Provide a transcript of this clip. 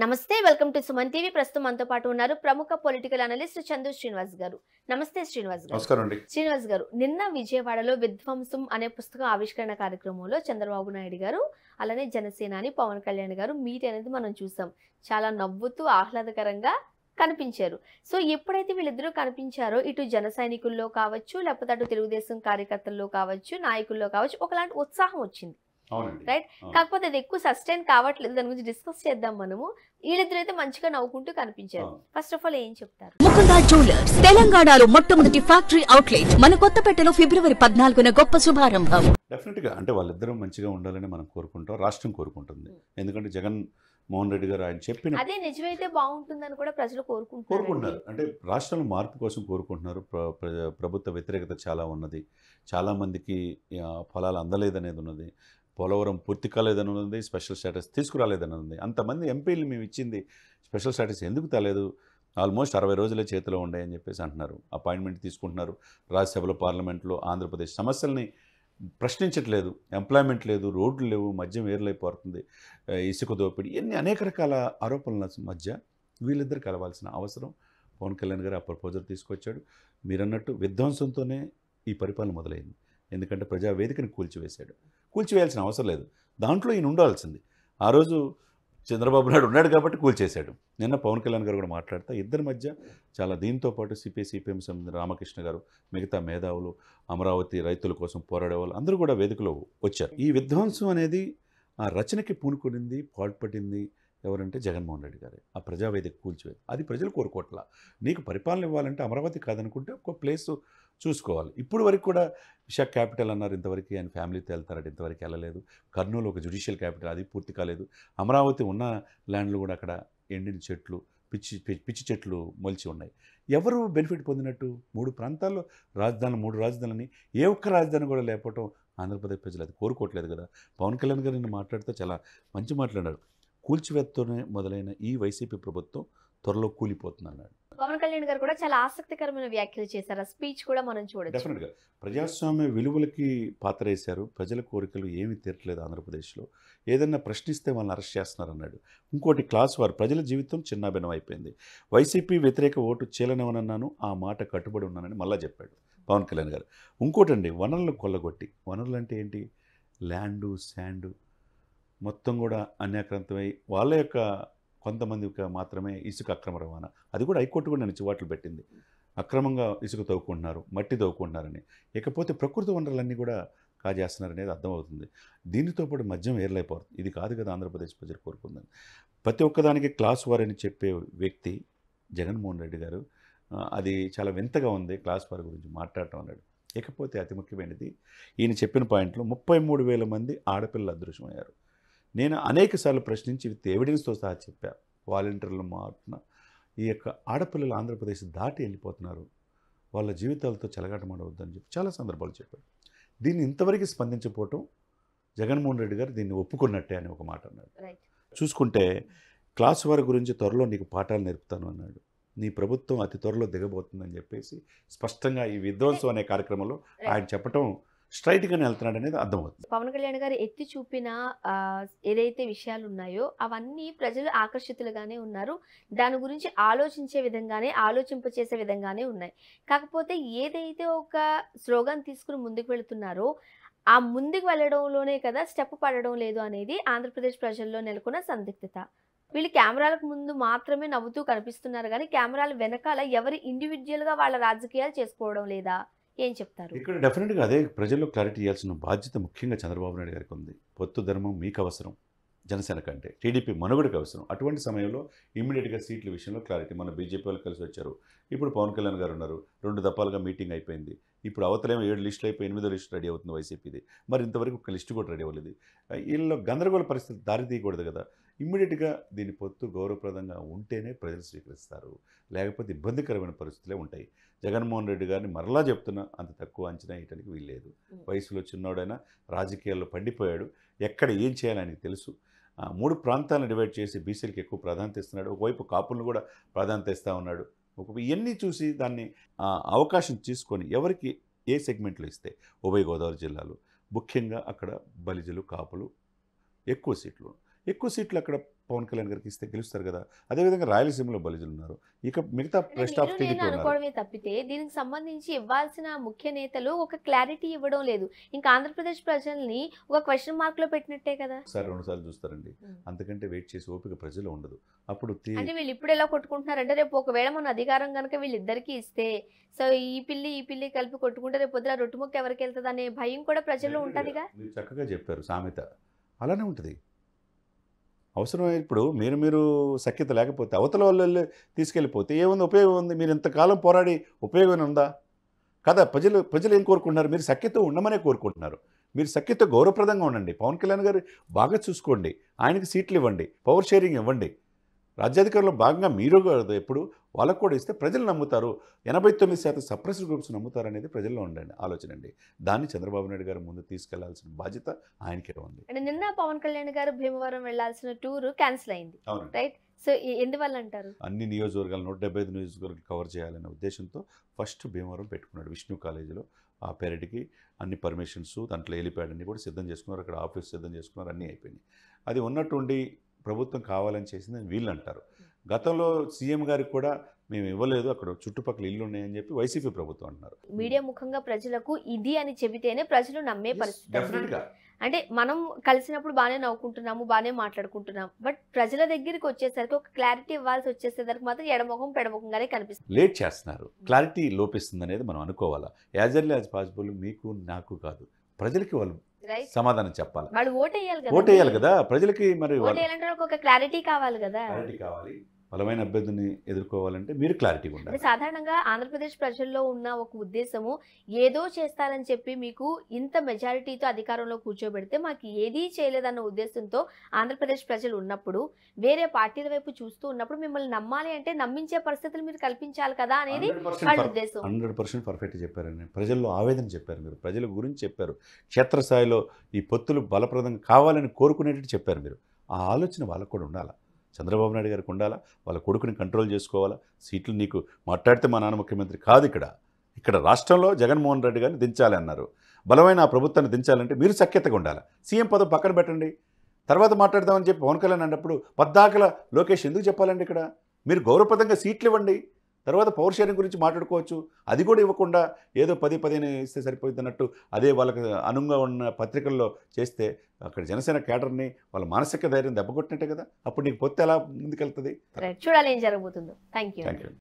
నమస్తే welcome to Suman TV. ప్రస్తుతం మనతో పాటు ఉన్నారు ప్రముఖ పొలిటికల్ అనలిస్ట్ చందు శ్రీనివాస్ గారు. నమస్తే శ్రీనివాస్ గారు. నమస్కారం అండి. శ్రీనివాస్ గారు, నిన్న విజయవాడలో విధ్వంసం అనే పుస్తకం ఆవిష్కరణ కార్యక్రమంలో చంద్రబాబు నాయుడు గారు అలానే జనసేనాని పవన్ కళ్యాణ్ గారు మీట్ అనేది మనం చూసాం. చాలా నవ్వుతూ ఆహ్లాదకరంగా కనిపించారు. సో ఎప్పుడైతే వీళ్ళిద్దరూ కనిపించారో ఇటు జన సైనికుల్లో కావచ్చు, లేకపోతే అటు తెలుగుదేశం కార్యకర్తల్లో కావచ్చు, నాయకుల్లో కావచ్చు, ఒకలాంటి ఉత్సాహం వచ్చింది. రైట్. కాకపోతే అది ఎక్కువ సస్టైన్ కావట్లేదు. దాని గురించి డిస్కస్ చేద్దాం మనము. వీళ్ళిద్దరు అయితే మంచిగా నవ్వుకుంటూ కనిపించారు. ఫస్ట్ ఆఫ్ ఆల్ ఏం చెప్తారు? ముకుందా జ్యువెలర్స్ తెలంగాణలో మొట్టమొదటి ఫ్యాక్టరీ అవుట్లెట్ మన కొత్తపేటలో ఫిబ్రవరి 14న గొప్ప శుభారంభం. డెఫినెట్ గా అంటే వాళ్ళిద్దరూ మంచిగా ఉండాలని మనం కోరుకుంటాం, రాష్ట్రం కోరుకుంటుంది. ఎందుకంటే జగన్ మోహన్ రెడ్డి గారు ఆయన చెప్పిన అదే నిజమైతే బాగుంటుందని కూడా ప్రజలు కోరుకుంటున్నారు. అంటే రాష్ట్రంలో మార్పు కోసం కోరుకుంటున్నారు. ప్రభుత్వ వ్యతిరేకత చాలా ఉన్నది, చాలా మందికి ఫలాలు అందలేదనేది ఉన్నది, పోలవరం పూర్తి కాలేదని ఉన్నది, స్పెషల్ స్టేటస్ తీసుకురాలేదని ఉంది. అంతమంది ఎంపీలు మేము ఇచ్చింది స్పెషల్ స్టేటస్ ఎందుకు తేలేదు, ఆల్మోస్ట్ 60 రోజులే చేతిలో ఉన్నాయని చెప్పేసి అంటున్నారు. అపాయింట్మెంట్ తీసుకుంటున్నారు. రాజ్యసభలో పార్లమెంట్లో ఆంధ్రప్రదేశ్ సమస్యల్ని ప్రశ్నించట్లేదు. ఎంప్లాయ్మెంట్ లేదు, రోడ్లు లేవు, మద్యం ఏర్లైపోతుంది, ఇసుక దోపిడీ, ఇన్ని అనేక రకాల ఆరోపణల మధ్య వీళ్ళిద్దరు కలవాల్సిన అవసరం. పవన్ కళ్యాణ్ గారు ఆ ప్రపోజల్ తీసుకొచ్చాడు. మీరన్నట్టు విధ్వంసంతోనే ఈ పరిపాలన మొదలైంది. ఎందుకంటే ప్రజావేదికని కూల్చివేయాల్సిన అవసరం లేదు. దాంట్లో ఈయన ఉండాల్సింది. ఆ రోజు చంద్రబాబు నాయుడు ఉన్నాడు కాబట్టి కూల్చేశాడు. నిన్న పవన్ కళ్యాణ్ గారు కూడా మాట్లాడుతూ ఇద్దరి మధ్య చాలా దీంతో పాటు సిపిఎం సంబంధించిన రామకృష్ణ గారు, మిగతా మేధావులు, అమరావతి రైతుల కోసం పోరాడే వాళ్ళు అందరూ కూడా వేదికలో వచ్చారు. ఈ విధ్వంసం అనేది ఆ రచనకి పూనుకొనింది, పాల్పడింది ఎవరంటే జగన్మోహన్ రెడ్డి గారే. ఆ ప్రజావేదిక కూల్చివేది అది ప్రజలు కోరుకోవట్లా. నీకు పరిపాలన ఇవ్వాలంటే అమరావతి కాదనుకుంటే ఒక ప్లేసు చూసుకోవాలి. ఇప్పుడు వరకు కూడా విశాఖ క్యాపిటల్ అన్నారు, ఇంతవరకు ఆయన ఫ్యామిలీతో వెళ్తారంటే ఇంతవరకు వెళ్ళలేదు. కర్నూలు ఒక జ్యుడిషియల్ క్యాపిటల్, అది పూర్తి కాలేదు. అమరావతి ఉన్న ల్యాండ్లు కూడా అక్కడ ఎండిన చెట్లు, పిచ్చి చెట్లు మొలిచి ఉన్నాయి. ఎవరు బెనిఫిట్ పొందినట్టు? 3 ప్రాంతాల్లో రాజధానులు, 3 రాజధానులని ఏ ఒక్క రాజధాని కూడా లేకపోవటం ఆంధ్రప్రదేశ్ ప్రజలు అది కోరుకోవట్లేదు కదా. పవన్ కళ్యాణ్ గారు నిన్న మాట్లాడితే చాలా మంచి మాట్లాడారు. కూల్చివేత్తోనే మొదలైన ఈ వైసీపీ ప్రభుత్వం త్వరలో కూలిపోతుంది అన్నాడు. పవన్ కళ్యాణ్ గారు కూడా చాలా ఆసక్తికరమైన వ్యాఖ్యలు చేశారు. ఆ స్పీచ్ కూడా మనం చూడొచ్చు. డెఫినెట్గా ప్రజాస్వామ్య విలువలకి పాత్ర వేశారు. ప్రజల కోరికలు ఏమీ తీరట్లేదు ఆంధ్రప్రదేశ్లో. ఏదన్నా ప్రశ్నిస్తే వాళ్ళని అరెస్ట్ చేస్తున్నారు అన్నాడు. ఇంకోటి క్లాస్ వారు, ప్రజల జీవితం చిన్నాభిన్నం అయిపోయింది. వైసీపీ వ్యతిరేక ఓటు చీలనివ్వనన్నాను, ఆ మాట కట్టుబడి ఉన్నానని మళ్ళా చెప్పాడు పవన్ కళ్యాణ్ గారు. ఇంకోటండి, వనరులను కొల్లగొట్టి, వనరులు అంటే ఏంటి? ల్యాండు, శాండు మొత్తం కూడా అన్యాక్రాంతమై వాళ్ళ యొక్క కొంతమందికి మాత్రమే ఇసుక అక్రమ రవాణా, అది కూడా హైకోర్టు కూడా నేను చివాట్లు పెట్టింది. అక్రమంగా ఇసుక తవ్వుకుంటున్నారు, మట్టి తవ్వుకుంటున్నారని. ఇకపోతే ప్రకృతి వనరులన్నీ కూడా కాజేస్తున్నారనేది అర్థమవుతుంది. దీనితో పాటు మద్యం ఏర్లైపోతుంది. ఇది కాదు కదా ఆంధ్రప్రదేశ్ ప్రజలు కోరుకుందని. ప్రతి ఒక్కదానికి క్లాస్ వార్ అని చెప్పే వ్యక్తి జగన్మోహన్ రెడ్డి గారు. అది చాలా వింతగా ఉంది క్లాస్ వార్ గురించి మాట్లాడటం అన్నాడు. ఇకపోతే అతి ముఖ్యమైనది, ఈయన చెప్పిన పాయింట్లో 33,000 మంది ఆడపిల్లలు అదృశ్యమయ్యారు. నేను అనేకసార్లు ప్రశ్నించి విత్ ఎవిడెన్స్తో సహా చెప్పాను. వాలంటీర్ల మాటన ఈ యొక్క ఆడపిల్లలు ఆంధ్రప్రదేశ్ దాటి వెళ్ళిపోతున్నారు, వాళ్ళ జీవితాలతో చెలగాటమాడవద్దని చెప్పి చాలా సందర్భాలు చెప్పారు. దీన్ని ఇంతవరకు స్పందించకపోవటం, జగన్మోహన్ రెడ్డి గారు దీన్ని ఒప్పుకున్నట్టే అని ఒక మాట అన్నాడు. చూసుకుంటే క్లాస్ వారి గురించి త్వరలో నీకు పాఠాలు నేర్పుతాను అన్నాడు. నీ ప్రభుత్వం అతి త్వరలో దిగబోతుందని చెప్పేసి స్పష్టంగా ఈ విధ్వంసం అనే కార్యక్రమంలో ఆయన చెప్పటం స్ట్రైట్గానే వెళ్తున్నాడు అనేది అర్థమవుతుంది. పవన్ కళ్యాణ్ గారు ఎత్తి చూపిన ఏదైతే విషయాలు ఉన్నాయో అవన్నీ ప్రజలు ఆకర్షితులుగానే ఉన్నారు. దాని గురించి ఆలోచించే విధంగానే, ఆలోచింపచేసే విధంగానే ఉన్నాయి. కాకపోతే ఏదైతే ఒక స్లోగన్ తీసుకుని ముందుకు వెళుతున్నారో ఆ ముందుకు వెళ్ళడంలోనే కదా స్టెప్ పడడం లేదు అనేది ఆంధ్రప్రదేశ్ ప్రజల్లో నెలకొన్న సందిగ్ధత. వీళ్ళు కెమెరాలకు ముందు మాత్రమే నవ్వుతూ కనిపిస్తున్నారు కానీ కెమెరాల వెనకాల ఎవరి ఇండివిజువల్గా వాళ్ళ రాజకీయాలు చేసుకోవడం లేదా? ఏం చెప్తారు? ఇక్కడ డెఫినెట్గా అదే ప్రజల్లో క్లారిటీ ఇవ్వాల్సిన బాధ్యత ముఖ్యంగా చంద్రబాబు నాయుడు గారికి ఉంది. పొత్తు ధర్మం మీకు అవసరం, జనసేన కంటే టీడీపీ మనుగడకు అవసరం. అటువంటి సమయంలో ఇమ్మీడియట్గా సీట్ల విషయంలో క్లారిటీ. మన బీజేపీ వాళ్ళు కలిసి వచ్చారు, ఇప్పుడు పవన్ కళ్యాణ్ గారు ఉన్నారు, 2 దఫాలుగా మీటింగ్ అయిపోయింది. ఇప్పుడు అవతలేమో 7 లిస్టులు అయిపోయి 8వ లిస్టు రెడీ అవుతుంది వైసీపీది. మరి ఇంతవరకు ఒక లిస్టు కూడా రెడీ అవ్వలేదు. వీళ్ళలో గందరగోళ పరిస్థితి దారి తీయకూడదు కదా. ఇమ్మీడియట్గా దీని పొత్తు గౌరవప్రదంగా ఉంటేనే ప్రజలు స్వీకరిస్తారు, లేకపోతే ఇబ్బందికరమైన పరిస్థితులే ఉంటాయి. జగన్మోహన్ రెడ్డి గారిని మరలా చెప్తున్నా, అంత తక్కువ అంచనా వేయడానికి వీల్లేదు. వయసులో చిన్నోడైనా రాజకీయాల్లో పండిపోయాడు. ఎక్కడ ఏం చేయాలని ఆయనకి తెలుసు. 3 ప్రాంతాలను డివైడ్ చేసి బీసీలకు ఎక్కువ ప్రాధాన్యత ఇస్తున్నాడు. ఒకవైపు కాపులను కూడా ప్రాధాన్యత ఇస్తూ ఉన్నాడు. ఇవన్నీ చూసి దాన్ని అవకాశం తీసుకొని ఎవరికి ఏ సెగ్మెంట్లో ఇస్తే, ఉభయ గోదావరి జిల్లాలో ముఖ్యంగా అక్కడ బలిజలు, కాపులు ఎక్కువ సీట్లు అక్కడ పవన్ కళ్యాణ్ గారికి ఇస్తే గెలుస్తారు కదా. అదేవిధంగా రాయలసీమలో బలిజులు ఉన్నారు, ఇక మిగతా అంటే రెస్ట్ ఆఫ్ మీరు టీడీపీ నేను ఉన్నారు. అనుకోవడమే తప్పితే దీనికి సంబంధించి ఇవ్వాల్సిన ముఖ్య నేతలు ఒక క్లారిటీ ఇవ్వడం లేదు. ఇంకా ఆంధ్రప్రదేశ్ ప్రజల్ని ఒక క్వశ్చన్ మార్క్ లో పెట్టినట్టే కదా. ఒకసారి 2 సార్లు చూస్తారండి, అంతకంటే వెయిట్ చేసి ఓపిక ప్రజలు ఉండదు. అప్పుడు అంటే వీళ్ళు ఇప్పుడు ఎలా కొట్టుకుంటున్నారంటే రేపు ఒకవేళ మన అధికారం కనుక వీళ్ళిద్దరికి ఇస్తే సో ఈ పిల్లి కలిపి కొట్టుకుంటే రేపు పొద్దున రొట్టుముక్క ఎవరికి వెళ్తుంది అనే భయం కూడా ప్రజల్లో ఉంటదిగా. మీరు చక్కగా చెప్పారు సామెత, అలానే ఉంటుంది. అవసరమే ఇప్పుడు మీరు సఖ్యత లేకపోతే అవతల వాళ్ళు తీసుకెళ్ళిపోతే ఏముంది, ఉపయోగం ఉంది? మీరు ఇంతకాలం పోరాడి ఉపయోగం ఉందా కదా. ప్రజలు ఏం కోరుకుంటున్నారు? మీరు సఖ్యత ఉండమనే కోరుకుంటున్నారు. మీరు సఖ్యత గౌరవప్రదంగా ఉండండి. పవన్ కళ్యాణ్ గారు బాగా చూసుకోండి, ఆయనకి సీట్లు ఇవ్వండి, పవర్ షేరింగ్ ఇవ్వండి. రాజ్యాధికారంలో భాగంగా మీరు ఎప్పుడు వాళ్ళకు కూడా ఇస్తే ప్రజలు నమ్ముతారు. 89% సప్రెస్డ్ గ్రూప్స్ నమ్ముతారు అనేది ప్రజల్లో ఉండండి ఆలోచన అండి. దాన్ని చంద్రబాబు నాయుడు గారు ముందు తీసుకెళ్లాల్సిన బాధ్యత ఆయనకే ఉంది. అంటే నిన్న పవన్ కళ్యాణ్ గారు భీమవరం వెళ్లాల్సిన టూర్ క్యాన్సిల్ అయింది, అవునండి. రైట్? సో ఎందువల్ల అంటారు? అన్ని నియోజకవర్గాలు 175 నియోజకవర్గాలు కవర్ చేయాలనే ఉద్దేశంతో ఫస్ట్ భీమవరం పెట్టుకున్నాడు. విష్ణు కాలేజీలో ఆ పెరటికి అన్ని పర్మిషన్స్, దాంట్లో హెలిప్యాడ్ అన్ని కూడా సిద్ధం చేసుకున్నారు, అక్కడ ఆఫీస్ సిద్ధం చేసుకున్నారు, అన్నీ అయిపోయినాయి. అది ఉన్నట్టుండి ప్రభుత్వం కావాలని చేసిందని వీళ్ళు అంటారు. గతంలో సీఎం గారికి కూడా మేము ఇవ్వలేదు, అక్కడ చుట్టుపక్కల ఇల్లు ఉన్నాయని చెప్పి వైసీపీ ప్రభుత్వం అంటున్నారు. మీడియా ముఖంగా ప్రజలకు ఇది అని చెబితేనే ప్రజలు నమ్మే పరిస్థితి. డెఫినెట్గా అంటే మనం కలిసినప్పుడు బాగానే నవ్వుకుంటున్నాము, బాగానే మాట్లాడుకుంటున్నాం, బట్ ప్రజల దగ్గరికి వచ్చేసరికి ఒక క్లారిటీ ఇవ్వాల్సి వచ్చేసరికి మాత్రం ఎడముఖం పెడముఖంగానే కనిపిస్తుంది. లేట్ చేస్తున్నారు, క్లారిటీ లోపిస్తుంది అనేది మనం అనుకోవాలా. యాజ్ ఎర్లీ యాజ్ పాసిబుల్ మీకు నాకు కాదు, ప్రజలకి వాళ్ళు రైట్? సమాధానం చెప్పాలి. వాళ్ళు ఓటేయాలి కదా. ఓటేయాలి కదా ప్రజలకి. మరి ఓటేయాలంటే వాళ్ళకి ఒక క్లారిటీ కావాలి కదా. క్లారిటీ కావాలి. బలమైన అభ్యర్థిని ఎదుర్కోవాలంటే మీరు క్లారిటీగా అంటే ఉండాలి. సాధారణంగా ఆంధ్రప్రదేశ్ ప్రజల్లో ఉన్న ఒక ఉద్దేశము, ఏదో చేస్తారని చెప్పి మీకు ఇంత మెజారిటీతో అధికారంలో కూర్చోబెడితే మాకు ఏదీ చేయలేదన్న ఉద్దేశంతో ఆంధ్రప్రదేశ్ ప్రజలు ఉన్నప్పుడు, వేరే పార్టీల వైపు చూస్తూ ఉన్నప్పుడు మిమ్మల్ని నమ్మాలి అంటే నమ్మించే పరిస్థితులు మీరు కల్పించాలి కదా అనేది వాళ్ళ ఉద్దేశం. 100% పర్ఫెక్ట్ చెప్పారండి. ప్రజల్లో ఆవేదన చెప్పారు, మీరు ప్రజల గురించి చెప్పారు, క్షేత్రస్థాయిలో ఈ పొత్తులు బలప్రదంగా కావాలని కోరుకునేటట్టు చెప్పారు మీరు. ఆ ఆలోచన వాళ్ళకు కూడా ఉండాలా, చంద్రబాబు నాయుడు గారికి ఉండాలా. వాళ్ళ కొడుకుని కంట్రోల్ చేసుకోవాలా. సీట్లు నీకు మాట్లాడితే మా నాన్న ముఖ్యమంత్రి కాదు, ఇక్కడ రాష్ట్రంలో జగన్మోహన్ రెడ్డి గారిని దించాలి అన్నారు. బలమైన ఆ ప్రభుత్వాన్ని దించాలంటే మీరు సఖ్యతగా ఉండాలి. సీఎం పదవి పక్కన పెట్టండి, తర్వాత మాట్లాడదామని చెప్పి పవన్ కళ్యాణ్ అన్నప్పుడు పద్దాకల లోకేష్ ఎందుకు చెప్పాలండి? ఇక్కడ మీరు గౌరవప్రదంగా సీట్లు ఇవ్వండి, తర్వాత పవర్ షేరింగ్ గురించి మాట్లాడుకోవచ్చు. అది కూడా ఇవ్వకుండా ఏదో 10 ఇస్తే సరిపోతుంది అన్నట్టు అదే వాళ్ళకి అనువుగా ఉన్న పత్రికల్లో చేస్తే అక్కడ జనసేన కేడర్ని వాళ్ళ మానసిక ధైర్యం దెబ్బకొట్టినట్టే కదా. అప్పుడు నీకు పొత్తు ఎలా ముందుకెళ్తుంది? చూడాలి ఏం జరగబోతుందో. Thank you.